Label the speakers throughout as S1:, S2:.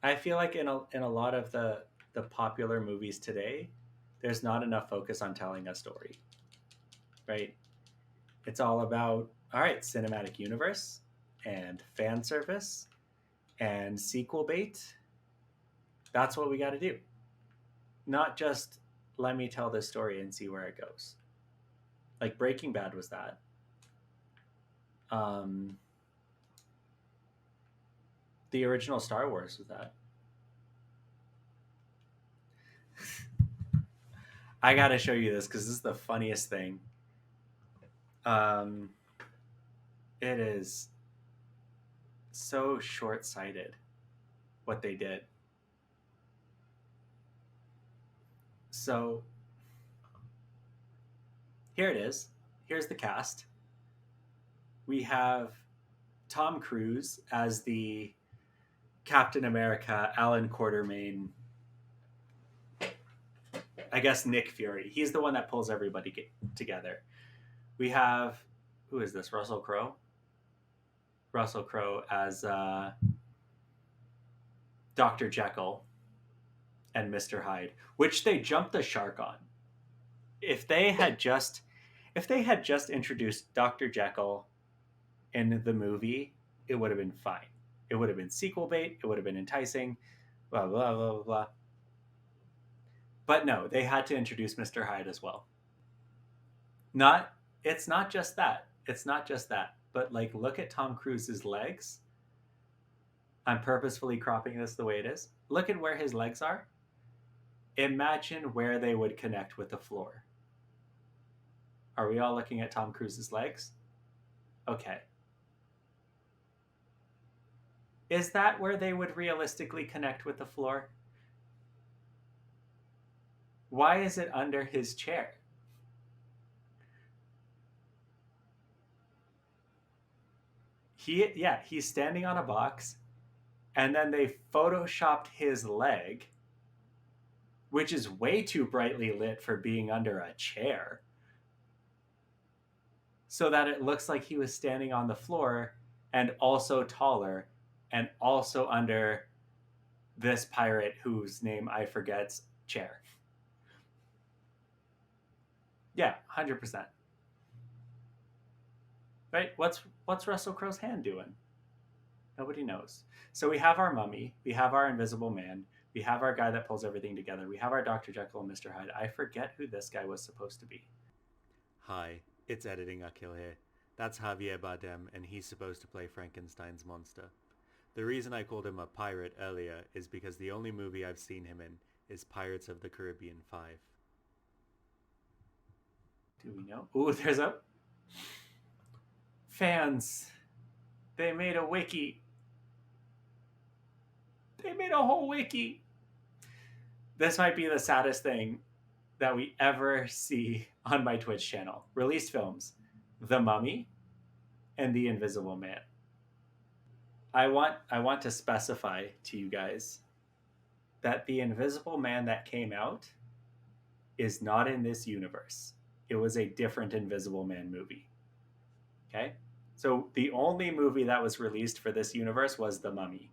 S1: I feel like in a lot of the popular movies today, there's not enough focus on telling a story, right? It's all about all right, cinematic universe and fan service and sequel bait. That's what we got to do. Not just let me tell this story and see where it goes. Like Breaking Bad was that. Um, the original Star Wars was that. I gotta show you this because this is the funniest thing. Um, it is so short sighted what they did. So here it is. Here's the cast. We have Tom Cruise as the Captain America, Alan Quartermain, I guess Nick Fury. He's the one that pulls everybody together. We have, who is this? Russell Crowe? Russell Crowe as Dr. Jekyll and Mr. Hyde, which they jumped the shark on. If they had just introduced Dr. Jekyll in the movie, it would have been fine. It would have been sequel bait, it would have been enticing, blah blah blah blah blah. But no, they had to introduce Mr. Hyde as well. Not it's not just that. It's not just that. But like look at Tom Cruise's legs. I'm purposefully cropping this the way it is. Look at where his legs are. Imagine where they would connect with the floor. Are we all looking at Tom Cruise's legs? Okay. Is that where they would realistically connect with the floor? Why is it under his chair? He's standing on a box and then they photoshopped his leg, which is way too brightly lit for being under a chair, so that it looks like he was standing on the floor and also taller and also under this pirate whose name I forget's chair. Yeah, 100%. Right? What's Russell Crowe's hand doing? Nobody knows. So we have our mummy, we have our invisible man, we have our guy that pulls everything together, we have our Dr. Jekyll and Mr. Hyde. I forget who this guy was supposed to be.
S2: Hi, it's editing Aqil here. That's Javier Bardem, and he's supposed to play Frankenstein's monster. The reason I called him a pirate earlier is because the only movie I've seen him in is Pirates of the Caribbean 5.
S1: Do we know? Ooh, there's a fans. They made a wiki. They made a whole wiki. This might be the saddest thing that we ever see on my Twitch channel. Released films: The Mummy and The Invisible Man. I want to specify to you guys that The Invisible Man that came out is not in this universe. It was a different Invisible Man movie. Okay? So the only movie that was released for this universe was The Mummy.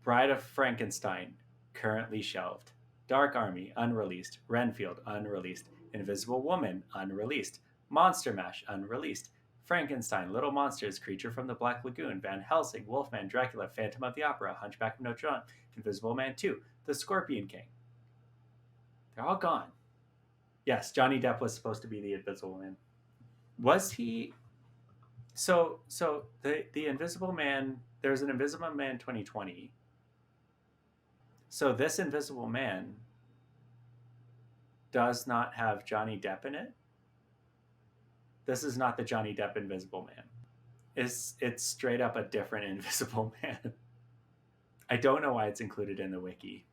S1: Bride of Frankenstein, currently shelved. Dark Army, unreleased. Renfield, unreleased. Invisible Woman, unreleased. Monster Mash, unreleased. Frankenstein, Little Monsters, Creature from the Black Lagoon, Van Helsing, Wolfman, Dracula, Phantom of the Opera, Hunchback of Notre Dame, Invisible Man 2, The Scorpion King. They're all gone. Yes, Johnny Depp was supposed to be the Invisible Man. Was he? So the Invisible Man. There's an Invisible Man 2020. So this Invisible Man does not have Johnny Depp in it. This is not the Johnny Depp Invisible Man. It's straight up a different Invisible Man. I don't know why it's included in the wiki.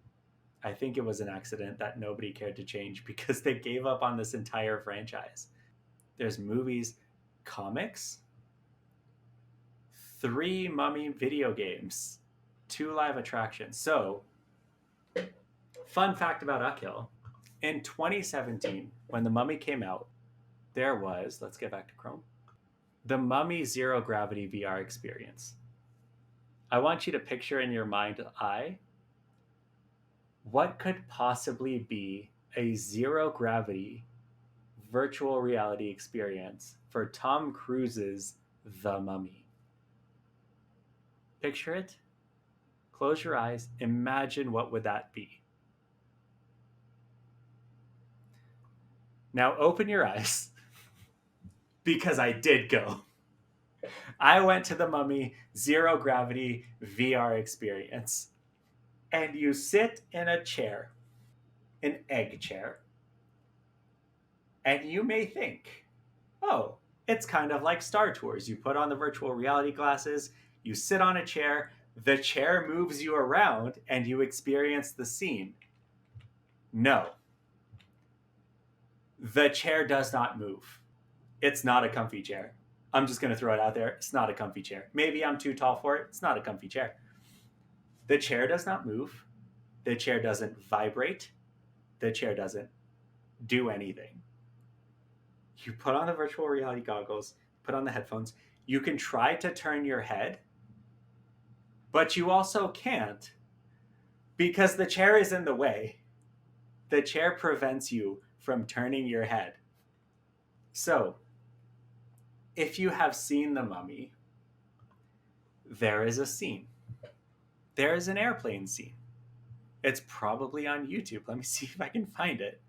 S1: I think it was an accident that nobody cared to change because they gave up on this entire franchise. There's movies, comics, 3 Mummy video games, 2 live attractions. So, fun fact about Aqil: in 2017, when The Mummy came out, there was, let's get back to Chrome, the Mummy Zero Gravity VR experience. I want you to picture in your mind's eye What could possibly be a zero gravity virtual reality experience for Tom Cruise's The Mummy? Picture it. Close your eyes. Imagine what would that be. Now open your eyes because I did go. I went to the Mummy Zero Gravity VR experience. And you sit in a chair, an egg chair, and you may think, oh, it's kind of like Star Tours. You put on the virtual reality glasses, you sit on a chair, the chair moves you around, and you experience the scene. No, the chair does not move. It's not a comfy chair. I'm just going to throw it out there. It's not a comfy chair. Maybe I'm too tall for it. It's not a comfy chair. The chair does not move. The chair doesn't vibrate. The chair doesn't do anything. You put on the virtual reality goggles, put on the headphones. You can try to turn your head, but you also can't because the chair is in the way. The chair prevents you from turning your head. So, if you have seen The Mummy, there is a scene. There is an airplane scene. It's probably on YouTube. Let me see if I can find it.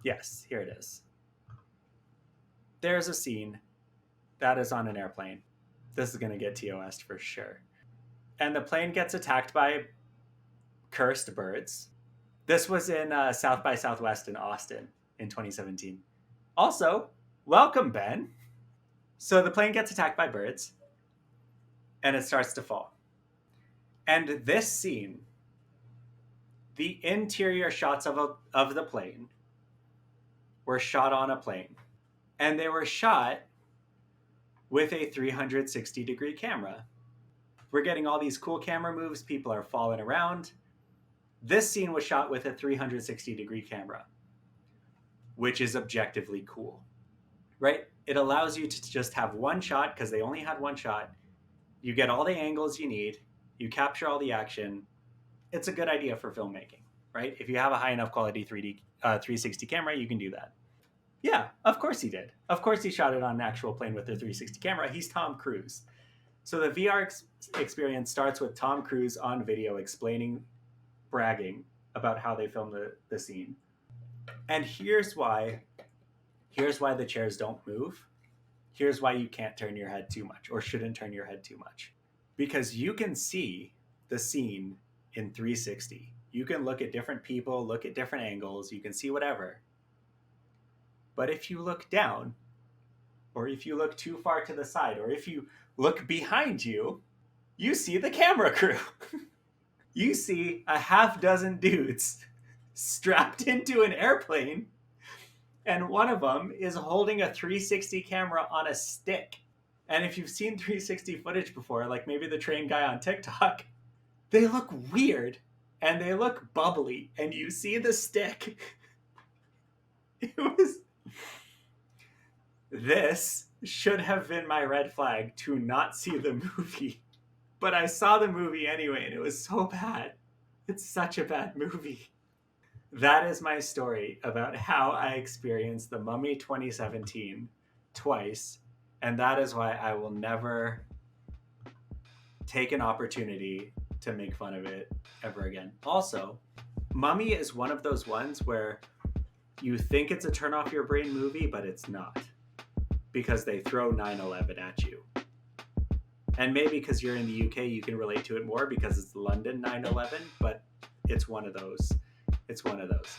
S1: Yes, here it is. There's a scene that is on an airplane. This is going to get TOS'd for sure. And the plane gets attacked by cursed birds. This was in South by Southwest in Austin in 2017. Also, welcome, Ben. So the plane gets attacked by birds, and it starts to fall. And this scene, the interior shots of the plane were shot on a plane. And they were shot with a 360-degree camera. We're getting all these cool camera moves. People are falling around. This scene was shot with a 360-degree camera, which is objectively cool, right? It allows you to just have one shot because they only had one shot. You get all the angles you need. You capture all the action. It's a good idea for filmmaking, right? If you have a high enough quality 360 camera, you can do that. Yeah, of course he did. Of course he shot it on an actual plane with a 360 camera. He's Tom Cruise. So the VR experience starts with Tom Cruise on video bragging about how they filmed the scene. And here's why the chairs don't move. Here's why you can't turn your head too much or shouldn't turn your head too much. Because you can see the scene in 360. You can look at different people, look at different angles, you can see whatever. But if you look down, or if you look too far to the side, or if you look behind you, you see the camera crew. You see a half dozen dudes strapped into an airplane, and one of them is holding a 360 camera on a stick. And if you've seen 360 footage before, like maybe the train guy on TikTok, they look weird and they look bubbly, and you see the stick. This should have been my red flag to not see the movie. But I saw the movie anyway, and it was so bad. It's such a bad movie. That is my story about how I experienced The Mummy 2017 twice, and that is why I will never take an opportunity to make fun of it ever again. Also, Mummy is one of those ones where you think it's a turn off your brain movie, but it's not. Because they throw 9/11 at you. And maybe because you're in the UK, you can relate to it more because it's London 9/11, but it's one of those. It's one of those.